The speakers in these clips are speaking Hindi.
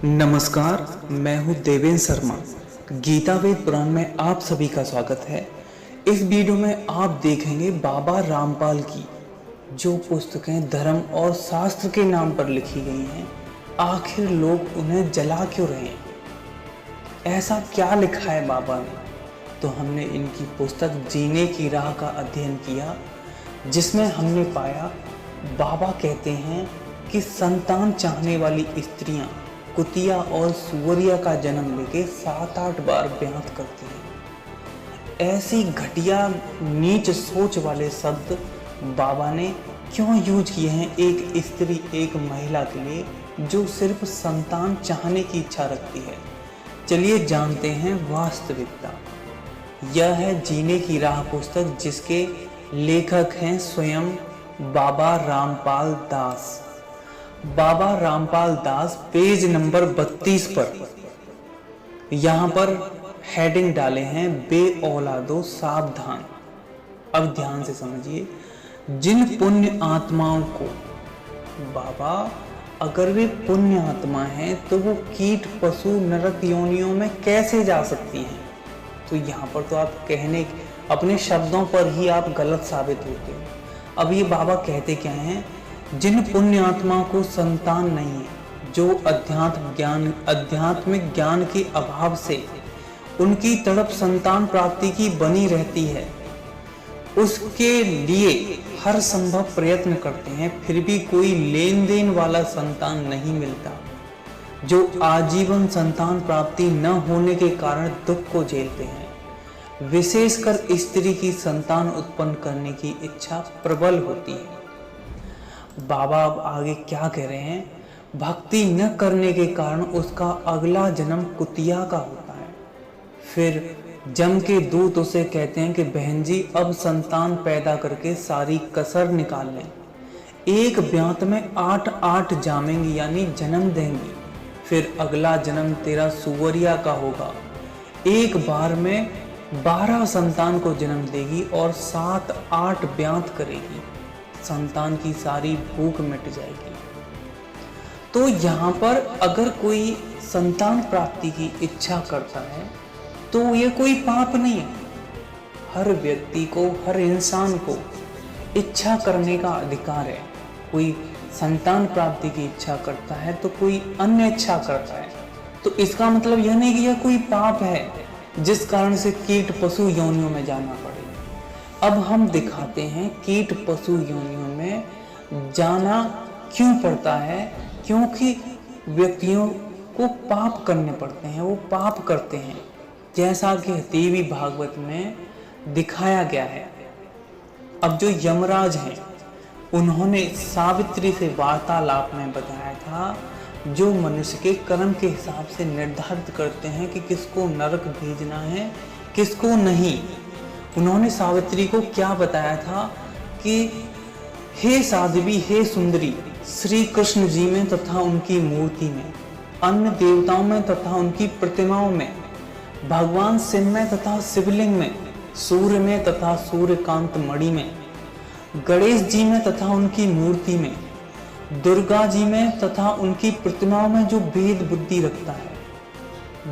नमस्कार, मैं हूं देवेंद्र शर्मा। गीता वेद पुराण में आप सभी का स्वागत है। इस वीडियो में आप देखेंगे बाबा रामपाल की जो पुस्तकें धर्म और शास्त्र के नाम पर लिखी गई हैं, आखिर लोग उन्हें जला क्यों रहे हैं? ऐसा क्या लिखा है बाबा ने? तो हमने इनकी पुस्तक जीने की राह का अध्ययन किया, जिसमें हमने पाया बाबा कहते हैं कि संतान चाहने वाली स्त्रियां कुतिया और सुवरिया का जन्म लेके 7-8 बार ब्याह करती हैं। ऐसी घटिया नीच सोच वाले शब्द बाबा ने क्यों यूज किए हैं एक स्त्री, एक महिला के लिए जो सिर्फ संतान चाहने की इच्छा रखती है? चलिए जानते हैं वास्तविकता। यह है जीने की राह पुस्तक, जिसके लेखक हैं स्वयं बाबा रामपाल दास। बाबा रामपाल दास पेज नंबर 32 पर यहाँ पर हेडिंग डाले हैं, बे औलादो सावधान। अब ध्यान से समझिए, जिन पुण्य आत्माओं को बाबा अगर वे पुण्य आत्मा हैं तो वो कीट पशु नरक योनियों में कैसे जा सकती हैं? तो यहाँ पर तो आप कहने अपने शब्दों पर ही आप गलत साबित होते हो। अब ये बाबा कहते क्या हैं? जिन पुण्य आत्माओं को संतान नहीं है, जो आध्यात्मिक ज्ञान के अभाव से उनकी तड़प संतान प्राप्ति की बनी रहती है, उसके लिए हर संभव प्रयत्न करते हैं, फिर भी कोई लेन देन वाला संतान नहीं मिलता, जो आजीवन संतान प्राप्ति न होने के कारण दुख को झेलते हैं। विशेषकर स्त्री की संतान उत्पन्न करने की इच्छा प्रबल होती है। बाबा अब आगे क्या कह रहे हैं? भक्ति न करने के कारण उसका अगला जन्म कुतिया का होता है। फिर जम के दूत उसे कहते हैं कि बहन जी, अब संतान पैदा करके सारी कसर निकाल लें। एक ब्यात में 8-8 जामेंगी, यानी जन्म देंगी। फिर अगला जन्म तेरा सुवरिया का होगा। एक बार में 12 संतान को जन्म देगी और 7-8 ब्यात करेगी। संतान की सारी भूख मिट जाएगी। तो यहाँ पर अगर कोई संतान प्राप्ति की इच्छा करता है तो ये कोई पाप नहीं है। हर व्यक्ति को, हर इंसान को इच्छा करने का अधिकार है। कोई संतान प्राप्ति की इच्छा करता है तो कोई अन्य इच्छा करता है, तो इसका मतलब यह नहीं कि यह कोई पाप है जिस कारण से कीट पशु योनियों में जाना पड़े। अब हम दिखाते हैं कीट पशु योनियों में जाना क्यों पड़ता है। क्योंकि व्यक्तियों को पाप करने पड़ते हैं, वो पाप करते हैं, जैसा कि देवी भागवत में दिखाया गया है। अब जो यमराज हैं, उन्होंने सावित्री से वार्तालाप में बताया था, जो मनुष्य के कर्म के हिसाब से निर्धारित करते हैं कि किसको नरक भेजना है, किसको नहीं। उन्होंने सावित्री को क्या बताया था कि हे साध्वी, हे सुंदरी, श्री कृष्ण जी में तथा उनकी मूर्ति में, अन्य देवताओं में तथा उनकी प्रतिमाओं में, भगवान शिव में तथा शिवलिंग में, सूर्य में तथा सूर्यकांत मणि में, गणेश जी में तथा उनकी मूर्ति में, दुर्गा जी में तथा उनकी प्रतिमाओं में जो भेद बुद्धि रखता है,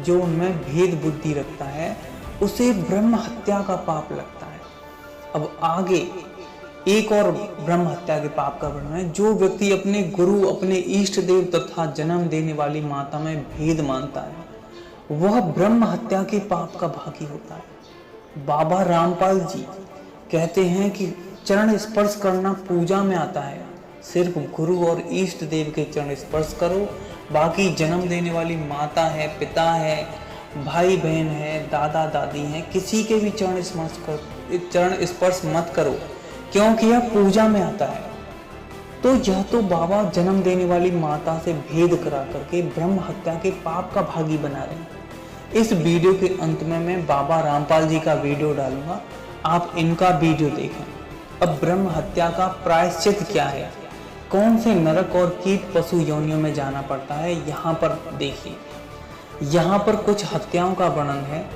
जो उनमें भेद बुद्धि रखता है, उसे ब्रह्म हत्या का पाप लगता है। अब आगे एक और ब्रह्म हत्या के पाप का वर्णन है। जो व्यक्ति अपने गुरु, अपने इष्ट देव तथा जन्म देने वाली माता में भेद मानता है, वह ब्रह्म हत्या के पाप का भागी होता है। बाबा रामपाल जी कहते हैं कि चरण स्पर्श करना पूजा में आता है। सिर्फ गुरु और इष्ट देव के चरण स्पर्श करो, बाकी जन्म देने वाली माता है, पिता है, भाई बहन है, दादा दादी हैं, किसी के भी चरण स्पर्श मत करो, क्योंकि यह पूजा में आता है। तो यह तो बाबा जन्म देने वाली माता से भेद करा करके ब्रह्म हत्या के पाप का भागी बना रहे हैं। इस वीडियो के अंत में मैं बाबा रामपाल जी का वीडियो डालूंगा, आप इनका वीडियो देखें। अब ब्रह्म हत्या का प्रायश्चित क्या है, कौन से नरक और कीट पशु योनियों में जाना पड़ता है, यहाँ पर देखिए। यहाँ पर कुछ हत्याओं का वर्णन है,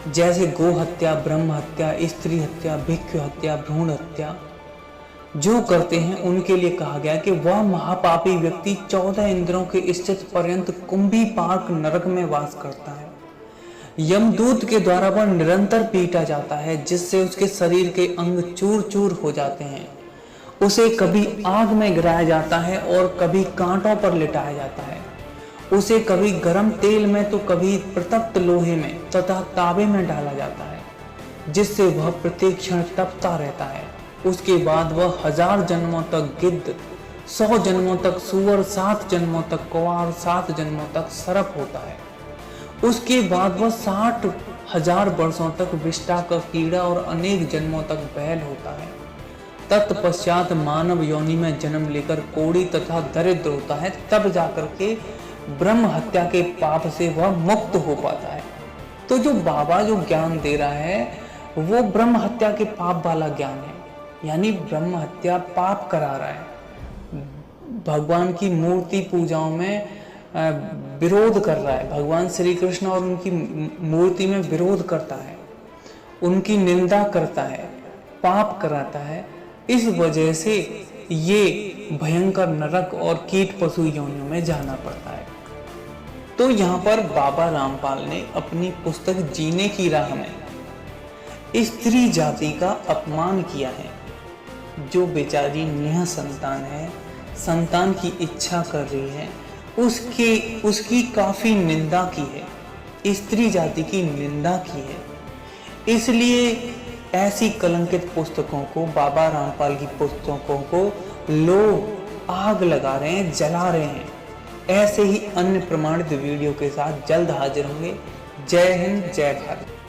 जैसे गो हत्या, ब्रह्म हत्या, स्त्री हत्या, भिक्षु हत्या, भ्रूण हत्या, जो करते हैं उनके लिए कहा गया कि वह महापापी व्यक्ति 14 इंद्रों के स्थित पर्यंत कुंभी पार्क नरक में वास करता है। यमदूत के द्वारा वह निरंतर पीटा जाता है, जिससे उसके शरीर के अंग चूर चूर हो जाते हैं। उसे कभी आग में गिराया जाता है और कभी कांटों पर लिटाया जाता है। उसे कभी गर्म तेल में तो कभी प्रतप्त लोहे में तथा तांबे में डाला जाता है, जिससे वह प्रत्येक क्षण तपता रहता है। उसके बाद वह 1000 जन्मों तक गिद्ध, 100 जन्मों तक सूअर, 7 जन्मों तक कौवा, 7 जन्मों तक सर्प होता है। उसके बाद वह 60,000 वर्षों तक विष्ठा का कीड़ा और अनेक जन्मों तक बैल होता है। तत्पश्चात मानव योनि में जन्म लेकर कोढ़ी तथा दरिद्र होता है। तब जाकर के ब्रह्म हत्या के पाप से वह मुक्त हो पाता है। तो जो बाबा जो ज्ञान दे रहा है वो ब्रह्म हत्या के पाप वाला ज्ञान है, यानी ब्रह्म हत्या पाप करा रहा है। भगवान की मूर्ति पूजाओं में विरोध कर रहा है। भगवान श्री कृष्ण और उनकी मूर्ति में विरोध करता है, उनकी निंदा करता है, पाप कराता है। इस वजह से ये भयंकर नरक और कीट पशु योनियों में जाना पड़ता है। तो यहाँ पर बाबा रामपाल ने अपनी पुस्तक जीने की राह में स्त्री जाति का अपमान किया है। जो बेचारी नेह संतान है, संतान की इच्छा कर रही है, उसकी काफी निंदा की है, स्त्री जाति की निंदा की है। इसलिए ऐसी कलंकित पुस्तकों को, बाबा रामपाल की पुस्तकों को लोग आग लगा रहे हैं, जला रहे हैं। ऐसे ही अन्य प्रमाणित वीडियो के साथ जल्द हाजिर होंगे। जय हिंद, जय भारत।